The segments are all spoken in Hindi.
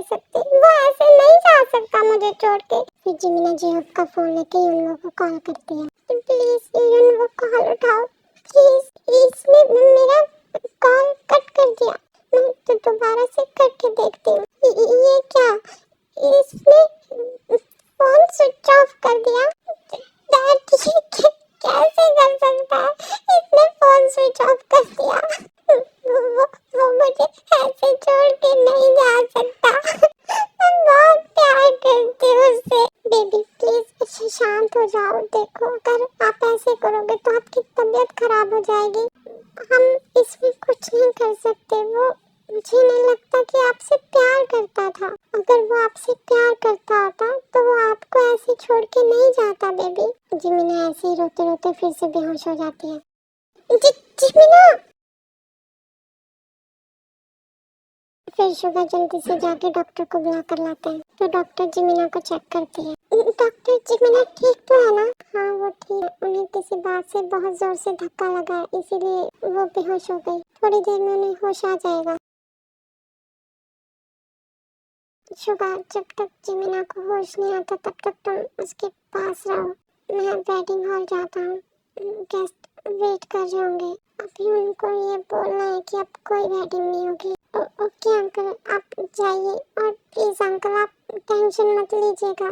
दे सकती, वो ऐसे नहीं जा सकता मुझे छोड़ के। फिर जिमिना जेहब का फोन लेके युनवो को कॉल करती है। प्लीज युनवो कॉल उठाओ प्लीज। इसने मेरा कॉल कट कर दिया, मैं तो दोबारा से करके देखती हूँ। ये क्या, इसने फोन स्विच ऑफ कर दिया। डैड कैसे कर सकता है, इसने फोन स्विच ऑफ कर दिया। वो मुझे ऐसे छोड़ के नहीं जा सकता। मैं बहुत प्यार करती हूँ उससे। बेबी प्लीज शांत हो जाओ। देखो अगर आप ऐसे करोगे तो आपकी तबीयत खराब हो जाएगी। हम इसमें कुछ नहीं कर सकते। वो मुझे नहीं लगता कि आपसे प्यार करता था। अगर वो आपसे प्यार करता होता तो वो आपको ऐसे छोड़ के नहीं जाता बेबी। जिमिना ऐसे ही रोते रोते फिर से बेहोश हो जाती है। जिमिना। फिर शुगा जल्दी से जाके डॉक्टर को बुला कर लाते हैं। तो डॉक्टर जिमिना को चेक करती है। डॉक्टर जिमिना ठीक तो है ना? हाँ वो ठीक है। उन्हें किसी बात से बहुत जोर से धक्का लगा है, इसीलिए वो बेहोश हो गई। थोड़ी देर में उन्हें होश आ जाएगा। शुगा जब तक जिमिना को होश नहीं आता तब तक तुम उसके पास रहो। मैं वेडिंग हॉल जाता हूँ, गेस्ट वेट कर रहे होंगे। अभी उनको ये बोलना है कि अब कोई वेडिंग नहीं होगी। ओके अंकल आप जाइए, और प्लीज अंकल आप टेंशन मत लीजिएगा।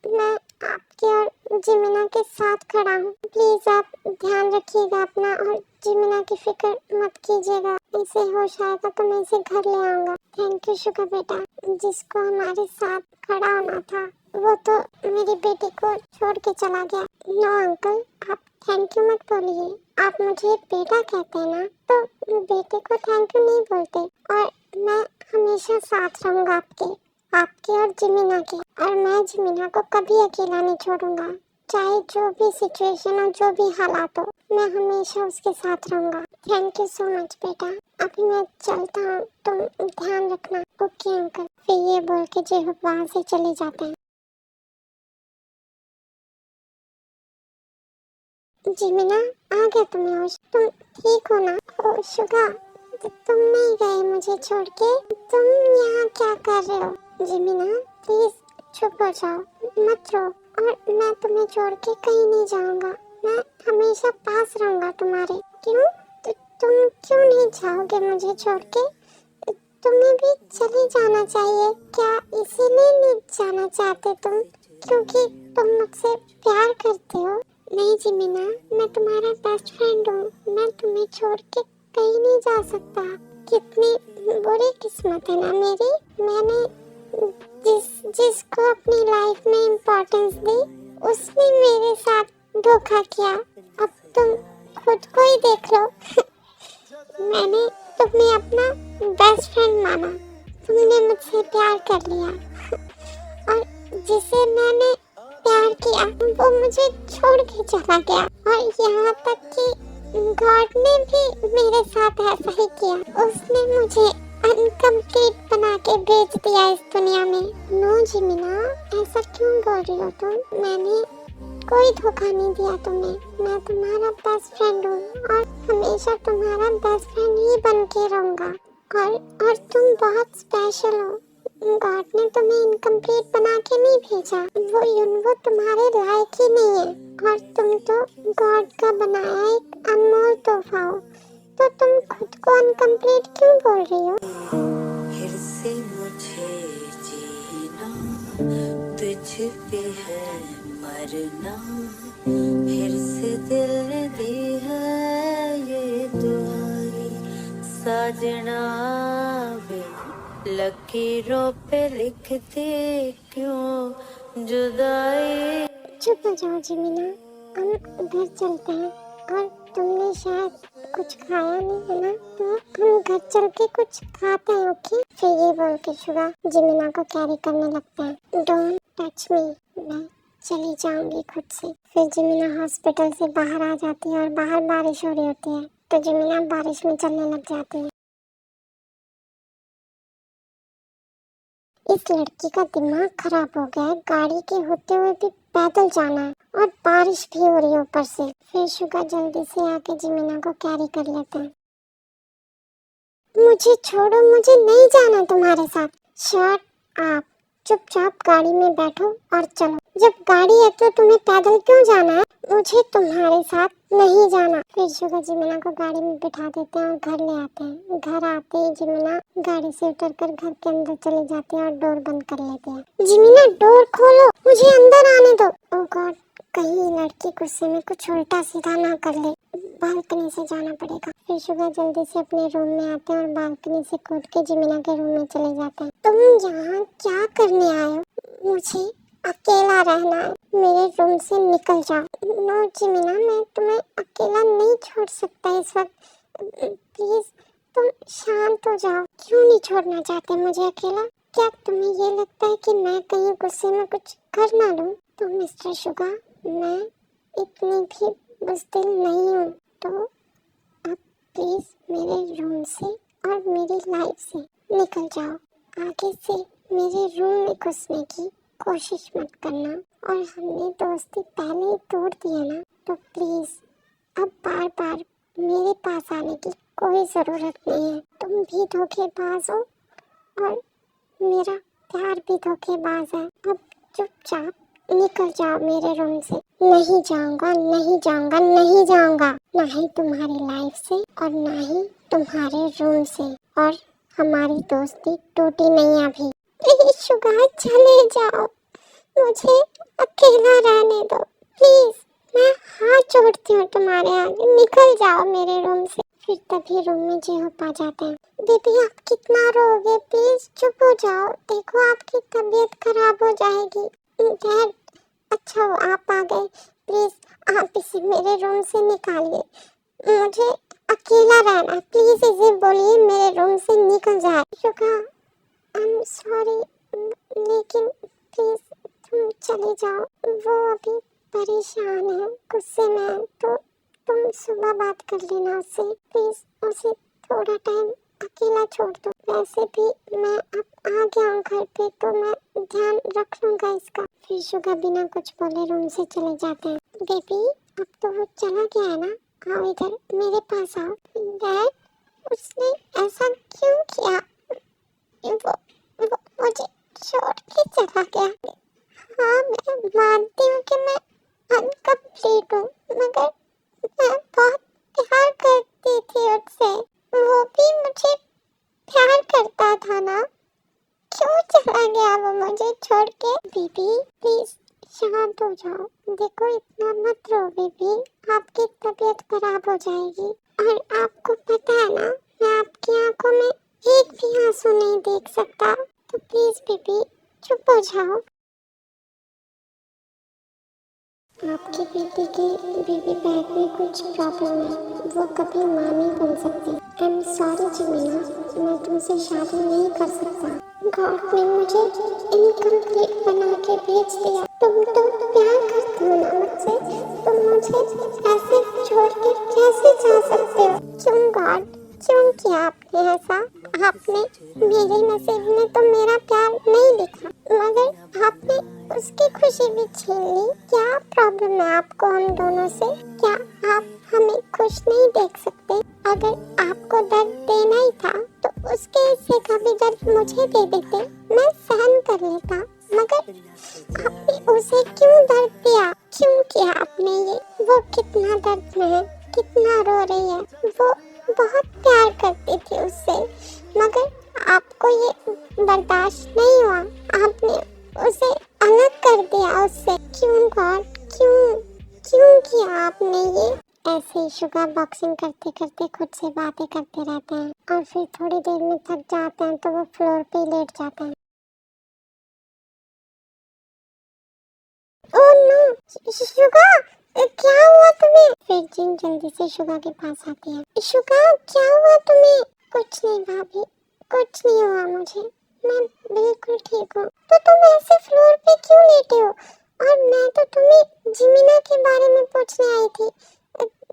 मैं आपके और जिमिना के साथ खड़ा हूँ। प्लीज आप ध्यान रखिएगा अपना, और जिमिना की फिक्र मत कीजिएगा। इसे होश आएगा तो मैं इसे घर ले आऊंगा। थैंक यू शुगा बेटा। जिसको हमारे साथ खड़ा होना था वो तो मेरी बेटी को छोड़ के चला गया। नो अंकल आप थैंक यू मत बोलिए। आप मुझे बेटा कहते हैं ना, तो बेटे को थैंक यू नहीं बोलते। और मैं हमेशा साथ रहूंगा आपके और जिमिना के। और मैं जिमिना को कभी अकेला नहीं छोड़ूंगा, चाहे जो भी सिचुएशन हो, जो भी हालात हो, मैं हमेशा उसके साथ रहूंगा। थैंक यू सो मच बेटा। अभी मैं चलता हूँ, तुम ध्यान रखना। Okay uncle. फिर ये बोल के जेहब वहाँ से चले जाते हैं। जिमिना आ गया तुम्हें होश? तुम ठीक हो ना? ओ शुगा तुम नहीं गए मुझे छोड़ के? तुम यहाँ क्या कर रहे हो? जिमिना प्लीज चुप हो जाओ, मत रो। और मैं तुम्हें छोड़ के कहीं नहीं जाऊंगा, मैं हमेशा पास रहूंगा तुम्हारे। क्यों? तुम क्यों नहीं जाओगे मुझे छोड़ के? तुम्हें भी चले जाना चाहिए क्या? इसीलिए नहीं जाना चाहते तुम क्योंकि तुम मुझसे प्यार करते हो? नहीं जिमिना, मैं तुम्हारा बेस्ट फ्रेंड हूँ। मैं तुम्हें छोड़ के कहीं नहीं जा सकता। कितनी बुरी किस्मत है ना मेरी। मैंने जिसको अपनी लाइफ में इम्पोर्टेंस दी उसने मेरे साथ धोखा किया। अब तुम खुद को ही देख लो। मैंने तुम्हें अपना बेस्ट फ्रेंड माना, तुमने मुझसे प्यार कर लिया, और जिसे मैंने प्यार किया वो मुझे छोड़ के चला गया। और यहाँ तक कि गॉड ने भी मेरे साथ ऐसा ही किया। उसने मुझे अनकम्प्लीट बना के भेज दिया इस दुनिया में। नो जिमिना ऐसा क्यों बोल रही हो तुम? मैंने कोई धोखा नहीं दिया तुम्हें। मैं तुम्हारा बेस्ट फ्रेंड हूँ और हमेशा तुम्हारा बेस्ट फ्रेंड ही बन के रहूंगा। और तुम बहुत स्पेशल हो। गॉड ने तुम्हें इनकम्प्लीट बना के नहीं भेजा। वो तुम्हारे लायक ही नहीं है, और तुम तो गॉड का बनाया एक अनमोल तोहफा हो। तो तुम खुद को अनकम्प्लीट क्यों बोल रही हो? फिर से मुझे जीना, तुझ पे है मरना, फिर से दिल ने दी है ये दुआई साजना। लकीरों पे लिखते क्यों जुदाई। चुप हो जाओ जिमिना, हम घर चलते हैं। और तुमने शायद कुछ खाया नहीं है ना, तो हम घर चल के कुछ खाते हैं। ओके? फिर ये बोल के शुगा जिमिना को कैरी करने लगता है। डोंट टच मी, मैं चली जाऊंगी खुद से। फिर जिमिना हॉस्पिटल से बाहर आ जाती है और बाहर बारिश हो रही होती है, तो जिमिना बारिश में चलने लग जाती है। इस लड़की का दिमाग खराब हो गया है, गाड़ी के होते हुए भी पैदल जाना है, और बारिश भी हो रही है ऊपर से। फिर शुगा जल्दी से आके जिमिना को कैरी कर लेता है। मुझे छोड़ो, मुझे नहीं जाना तुम्हारे साथ। शट आप, चुपचाप गाड़ी में बैठो और चलो। जब गाड़ी है तो तुम्हें पैदल क्यों जाना है? मुझे तुम्हारे साथ नहीं जाना। फिर शुगा जिमिना को गाड़ी में बिठा देते हैं और घर ले आते हैं। घर आते ही जिमिना गाड़ी से उतरकर घर के अंदर चली जाती है और डोर बंद कर लेते हैं। जिमिना डोर खोलो, मुझे अंदर आने दो। ओह गॉड, कहीं लड़की गुस्से में कुछ उल्टा सीधा ना कर ले। बालकनी से जाना पड़ेगा। फिर शुगा जल्दी से अपने रूम में आते हैं और बालकनी से कूद के जिमिना के रूम में चले जाते हैं। तुम यहाँ क्या करने आए हो? मुझे अकेला रहना है, मेरे रूम से निकल जाओ। नो जिमिना, मैं तुम्हें अकेला नहीं छोड़ सकता इस वक्त। प्लीज तुम शांत हो जाओ। क्यों नहीं छोड़ना चाहते मुझे अकेला? क्या तुम्हें ये लगता है कि मैं कहीं गुस्से में कुछ कर ना लूं? तो मिस्टर शुगा, मैं इतनी भी बुज़दिल नहीं हूँ, तो आप प्लीज मेरे रूम से और मेरी लाइफ से निकल जाओ। आगे से मेरे रूम में घुसने की कोशिश मत करना। और हमने दोस्ती पहले ही तोड़ दी है ना, तो प्लीज अब बार बार मेरे पास आने की कोई ज़रूरत नहीं है। तुम भी धोखेबाज हो और मेरा प्यार भी धोखेबाज है। अब चुपचाप निकल जाओ मेरे रूम से। नहीं जाऊंगा, नहीं जाऊंगा, नहीं जाऊंगा। ना ही तुम्हारी लाइफ से और ना ही तुम्हारे रूम से। और हमारी दोस्ती टूटी नहीं अभी। प्लीज शुगा, चले जाओ, मुझे अकेला रहने दो प्लीज। मैं हाथ जोड़ती हूँ तुम्हारे आगे, निकल जाओ मेरे रूम से। फिर तभी रूम में जेहोप आ जाते हैं। बेबी आप कितना रोगे, प्लीज चुप हो जाओ। देखो आपकी तबीयत खराब हो जाएगी। डैड, अच्छा हो आप आ गए। प्लीज आप इसे मेरे रूम से निकालिए, मुझे अकेला रहना। प्लीज इसे बोलिए मेरे रूम से निकल जाए। शुगा आई एम सॉरी, लेकिन प्लीज तुम चले जाओ। वो अभी परेशान है, गुस्से में है, तो तुम सुबह बात कर लेना उससे। प्लीज उसे थोड़ा टाइम अकेला छोड़ दो। वैसे भी मैं अब आ गया हूँ घर पे, तो मैं ध्यान रख लूंगा इसका। फिर शुगा बिना कुछ बोले रूम से चले जाते हैं। बेबी अब तो वो चला गया है ना, आओ इधर मेरे पास आओ। डैड, उसने ऐसा क्यों किया? वो मुझे छोड़ के चला गया। हाँ मैं मानती हूँ कि मैं अनकम्प्लीट हूँ, मगर मैं बहुत प्यार करती थी उससे। वो भी मुझे प्यार करता था ना, क्यों चला गया वो मुझे छोड़ के? बेबी प्लीज शांत हो जाओ। देखो इतना मत रो बेबी, आपकी तबीयत खराब हो जाएगी। और आपको पता है ना, मैं आपकी आंखों में एक भी आंसू नहीं देख सकता। तो प्लीज बेबी चुप हो जाओ। आपकी बेटी के बेबी बैग में कुछ प्रॉब्लम है, वो कभी माँ नहीं बन सकती। आई एम सॉरी जिमिना, मैं तुमसे शादी नहीं कर सकता। गॉड ने मुझे इनकम्प्लीट बना के भेज दिया। तुम तो प्यार करती हो ना मुझसे, तुम मुझे ऐसे छोड़ के कैसे जा सकते हो? क्यों गॉड, क्यों किया आपने ऐसा? आपने मेरे नसीब में तो मेरा प्यार नहीं लिखा, मगर आपने उसकी खुशी भी छीन ली। क्या प्रॉब्लम है आपको हम दोनों से? क्या आप हमें खुश नहीं देख सकते? अगर आपको दर्द देना ही था तो उसके हिस्से का भी दर्द मुझे दे देते, मैं सहन कर लेता। मगर आपने उसे क्यों दर्द दिया? क्यों किया आपने ये? वो कितना दर्द में है, कितना रो रही है। वो बहुत प्यार करती थी उससे, मगर आपको ये बर्दाश्त नहीं हुआ। आपने उसे अलग कर दिया उससे। क्यों गॉड, क्यों क्यों किया आपने ये? ऐसे ही शुगा बॉक्सिंग करते करते खुद से बातें करते रहते हैं और फिर थोड़ी देर में थक जाते हैं तो वो फ्लोर पे लेट जाते हैं। ओह नो शुगा, क्या हुआ तुम्हें? फिर जिन जल्दी से शुगा के पास आती है। शुगा क्या हुआ तुम्हें? कुछ नहीं भाभी, कुछ नहीं हुआ मुझे, मैं बिल्कुल ठीक हूँ। तो तुम ऐसे फ्लोर पे क्यों लेटे हो? और मैं तो तुम्हें जिमिना के बारे में पूछने आई थी।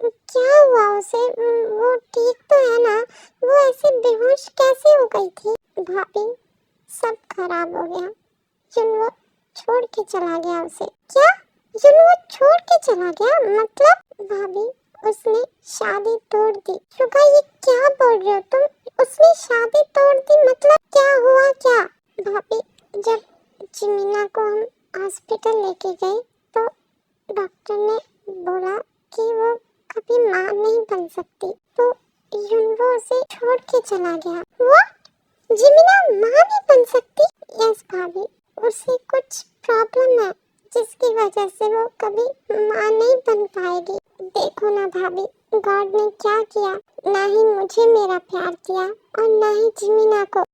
क्या हुआ उसे? वो ठीक तो है ना? वो ऐसे बेहोश कैसे हो गई थी? भाभी सब खराब हो गया, जुनू छोड़ के चला गया उसे। क्या? जुनू छोड़ के चला गया मतलब? भाभी उसने शादी तोड़ दी। शुगा ये क्या बोल रहे हो तुम? उसने शादी तोड़ दी मतलब क्या हुआ क्या? जिमीना को हम हॉस्पिटल लेके गए तो डॉक्टर ने बोला कि वो कभी माँ नहीं बन सकती, तो युनवो उसे छोड़ के चला गया। व्हाट? जिमीना माँ नहीं बन सकती? यस भाभी, उसे कुछ प्रॉब्लम है जिसकी वजह से वो कभी माँ नहीं बन पाएगी। देखो ना भाभी, गॉड ने क्या किया, ना ही मुझे मेरा प्यार दिया और ना ही जिमीना को।